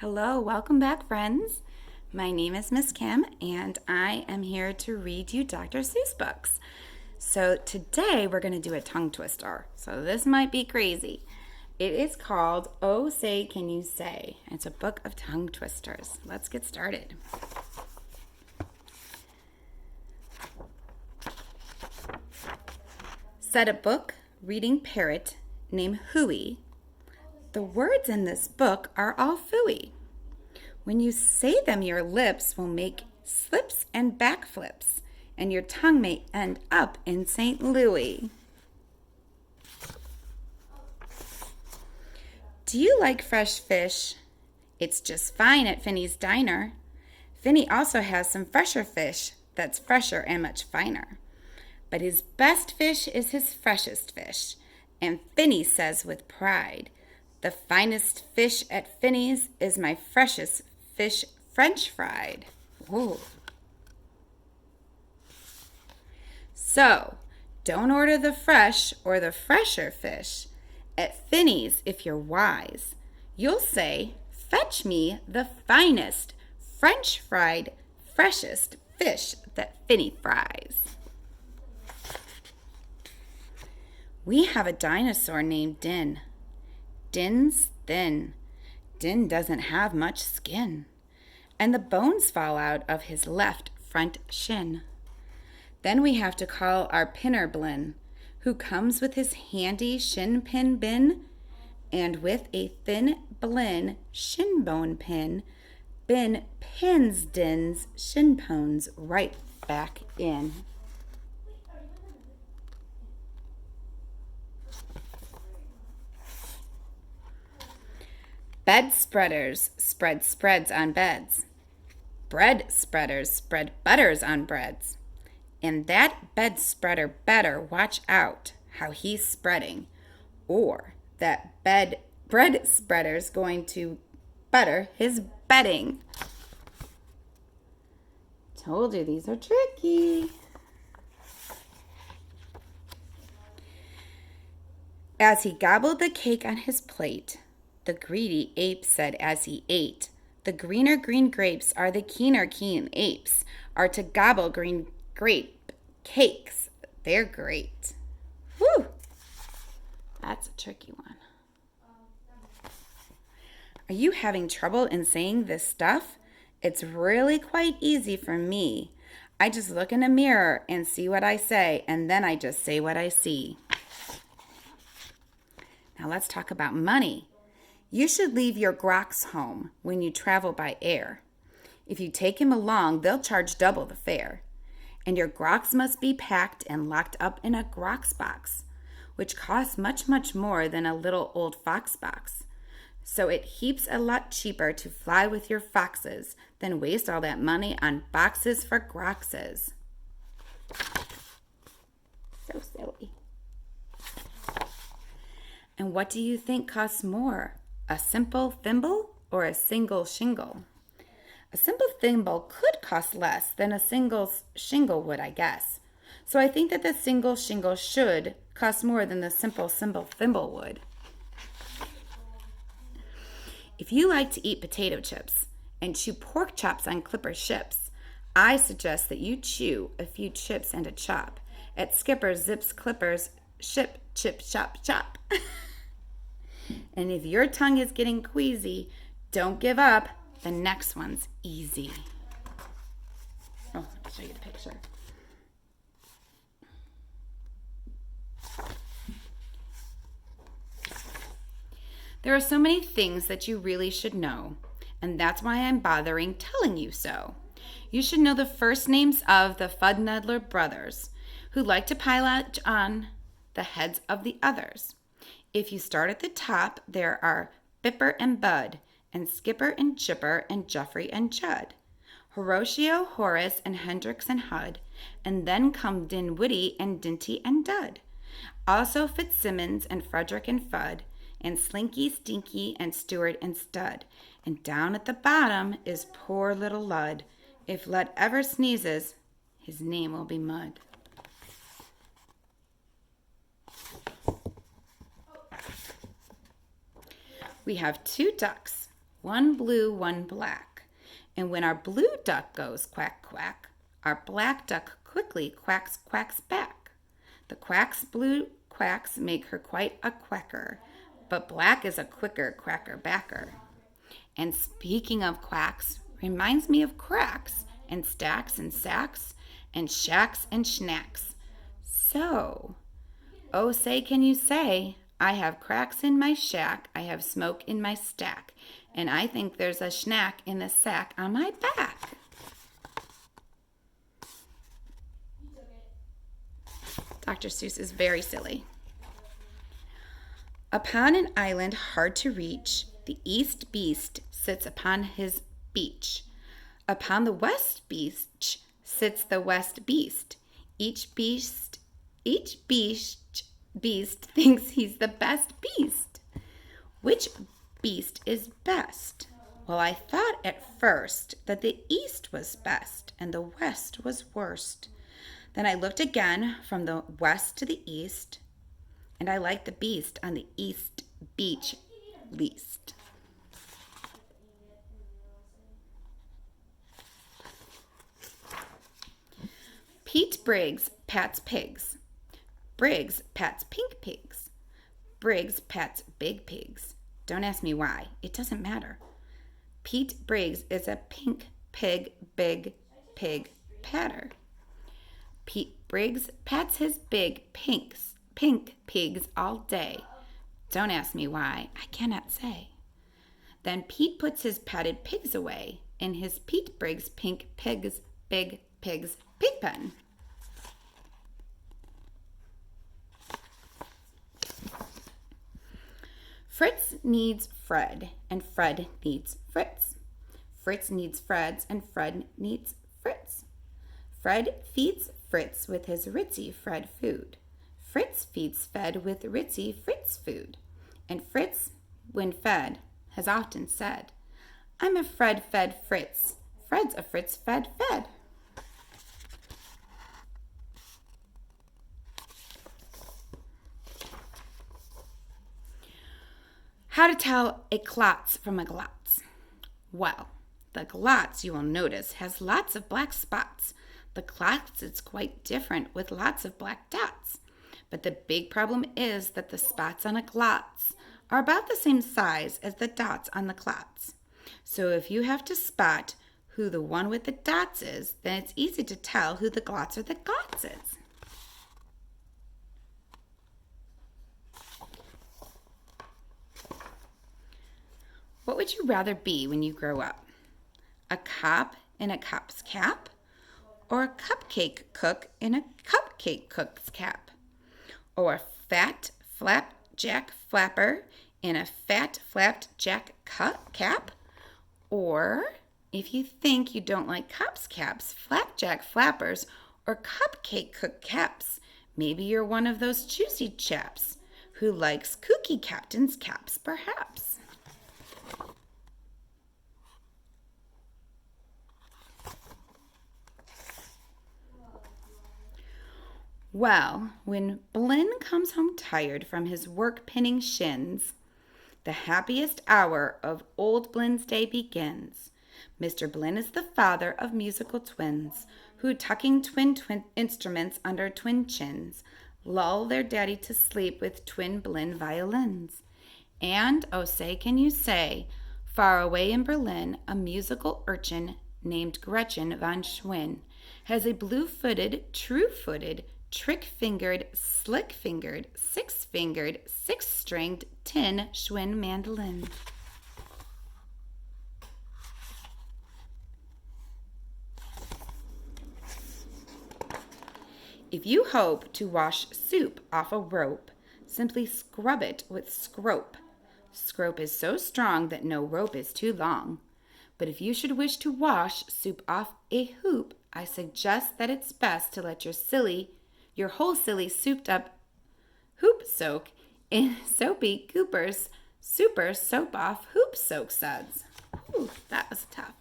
Hello, welcome back, friends. My name is Miss Kim, and I am here to read you Dr. Seuss books. So today we're going to do a tongue twister. So this might be crazy. It is called Oh Say Can You Say. It's a book of tongue twisters. Let's get started. Said a book reading parrot named Hooey. The words in this book are all phooey. When you say them, your lips will make slips and backflips, and your tongue may end up in St. Louis. Do you like fresh fish? It's just fine at Finny's Diner. Finny also has some fresher fish that's fresher and much finer. But his best fish is his freshest fish, and Finny says with pride, the finest fish at Finny's is my freshest fish French fried. Whoa. So, don't order the fresh or the fresher fish. At Finny's, if you're wise, you'll say, fetch me the finest French fried, freshest fish that Finny fries. We have a dinosaur named Din. Din's thin. Din doesn't have much skin, and the bones fall out of his left front shin. Then we have to call our pinner Blin, who comes with his handy shin pin bin, and with a thin Blin shin bone pin, Bin pins Din's shin bones right back in. Bed spreaders spread spreads on beds. Bread spreaders spread butters on breads. And that bed spreader better watch out how he's spreading, or that bread spreader's going to butter his bedding. Told you these are tricky. As he gobbled the cake on his plate, the greedy ape said as he ate, the greener green grapes are the keener keen apes, are to gobble green grape cakes. They're great. Whew! That's a tricky one. Are you having trouble in saying this stuff? It's really quite easy for me. I just look in a mirror and see what I say, and then I just say what I see. Now let's talk about money. You should leave your grox home when you travel by air. If you take him along, they'll charge double the fare. And your grox must be packed and locked up in a grox box, which costs much, much more than a little old fox box. So it heaps a lot cheaper to fly with your foxes than waste all that money on boxes for groxes. So silly. And what do you think costs more? A simple thimble or a single shingle? A simple thimble could cost less than a single shingle would, I guess. So I think that the single shingle should cost more than the simple thimble would. If you like to eat potato chips and chew pork chops on clipper ships, I suggest that you chew a few chips and a chop at Skipper Zip's Clippers Ship Chip Chop Chop. And if your tongue is getting queasy, don't give up. The next one's easy. Oh, I'll show you the picture. There are so many things that you really should know, and that's why I'm bothering telling you so. You should know the first names of the Fuddnudler brothers, who like to pile on the heads of the others. If you start at the top, there are Bipper and Bud, and Skipper and Chipper, and Geoffrey and Judd, Horatio, Horace, and Hendrix and Hud, and then come Dinwiddie and Dinty and Dud. Also Fitzsimmons and Frederick and Fudd, and Slinky, Stinky, and Stewart and Stud. And down at the bottom is poor little Lud. If Lud ever sneezes, his name will be Mud. We have 2 ducks, one blue, one black. And when our blue duck goes quack, quack, our black duck quickly quacks, quacks back. The quack's blue quacks make her quite a quacker, but black is a quicker quacker backer. And speaking of quacks, reminds me of cracks and stacks and sacks and shacks and schnacks. So, oh, say, can you say, I have cracks in my shack, I have smoke in my stack, and I think there's a schnack in the sack on my back. Dr. Seuss is very silly. Upon an island hard to reach, the east beast sits upon his beach. Upon the west beach sits the west beast. Each beast thinks he's the best beast. Which beast is best? Well, I thought at first that the east was best and the west was worst. Then I looked again from the west to the east, and I liked the beast on the east beach least. Pete Briggs pats pigs. Briggs pats pink pigs. Briggs pats big pigs. Don't ask me why. It doesn't matter. Pete Briggs is a pink pig, big pig patter. Pete Briggs pats his big pink pigs all day. Don't ask me why. I cannot say. Then Pete puts his patted pigs away in his Pete Briggs pink pigs, big pigs pig pen. Fritz needs Fred, and Fred needs Fritz. Fritz needs Freds, and Fred needs Fritz. Fred feeds Fritz with his Ritzy Fred food. Fritz feeds Fed with Ritzy Fritz food. And Fritz, when fed, has often said, I'm a Fred fed Fritz. Fred's a Fritz fed fed. How to tell a klotz from a glotz. Well, the glotz, you will notice, has lots of black spots. The klotz is quite different with lots of black dots. But the big problem is that the spots on a glotz are about the same size as the dots on the klotz. So if you have to spot who the one with the dots is, then it's easy to tell who the glotz or the glotz is. What would you rather be when you grow up? A cop in a cop's cap? Or a cupcake cook in a cupcake cook's cap? Or a fat flapjack flapper in a fat flapjack cap? Or, if you think you don't like cops' caps, flapjack flappers, or cupcake cook caps, maybe you're one of those choosy chaps who likes kooky captain's caps, perhaps. Well, when Blinn comes home tired from his work pinning shins, the happiest hour of old Blinn's day begins. Mr. Blinn is the father of musical twins, who, tucking twin instruments under twin chins, lull their daddy to sleep with twin Blinn violins. And, oh say, can you say, far away in Berlin, a musical urchin named Gretchen von Schwinn has a blue-footed, true-footed, trick-fingered, slick-fingered, six-fingered, six-stringed tin Schwinn mandolin. If you hope to wash soup off a rope, simply scrub it with scrope. Scrope is so strong that no rope is too long. But if you should wish to wash soup off a hoop, I suggest that it's best to let your whole silly souped up hoop soak in soapy Cooper's super soap off hoop soak suds. Ooh, that was tough.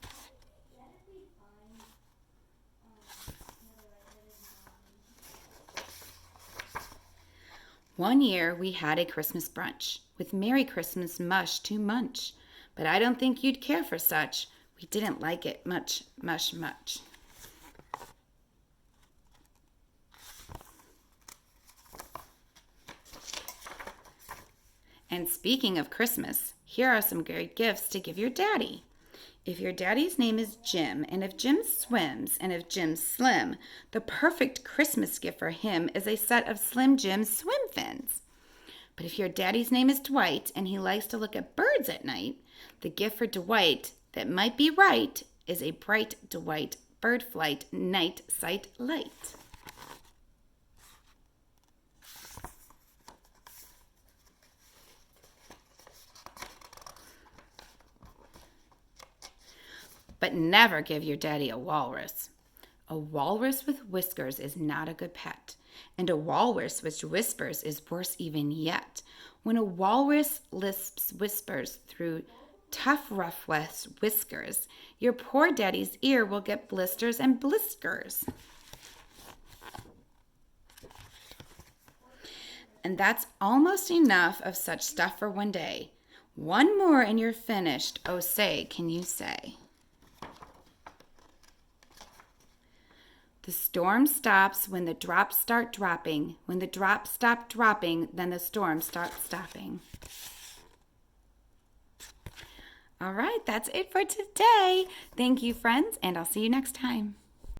One year we had a Christmas brunch with Merry Christmas mush to munch. but I don't think you'd care for such. We didn't like it much, much, much. And speaking of Christmas, here are some great gifts to give your daddy. If your daddy's name is Jim, and if Jim swims, and if Jim's slim, the perfect Christmas gift for him is a set of Slim Jim swim fins. But if your daddy's name is Dwight, and he likes to look at birds at night, the gift for Dwight that might be right is a bright Dwight bird flight night sight light. But never give your daddy a walrus. A walrus with whiskers is not a good pet, and a walrus with whispers is worse even yet. When a walrus lisps whispers through tough, rough whiskers, your poor daddy's ear will get blisters and bliskers. And that's almost enough of such stuff for one day. One more and you're finished. Oh, say, can you say? The storm stops when the drops start dropping. When the drops stop dropping, then the storm starts stopping. All right, that's it for today. Thank you, friends, and I'll see you next time.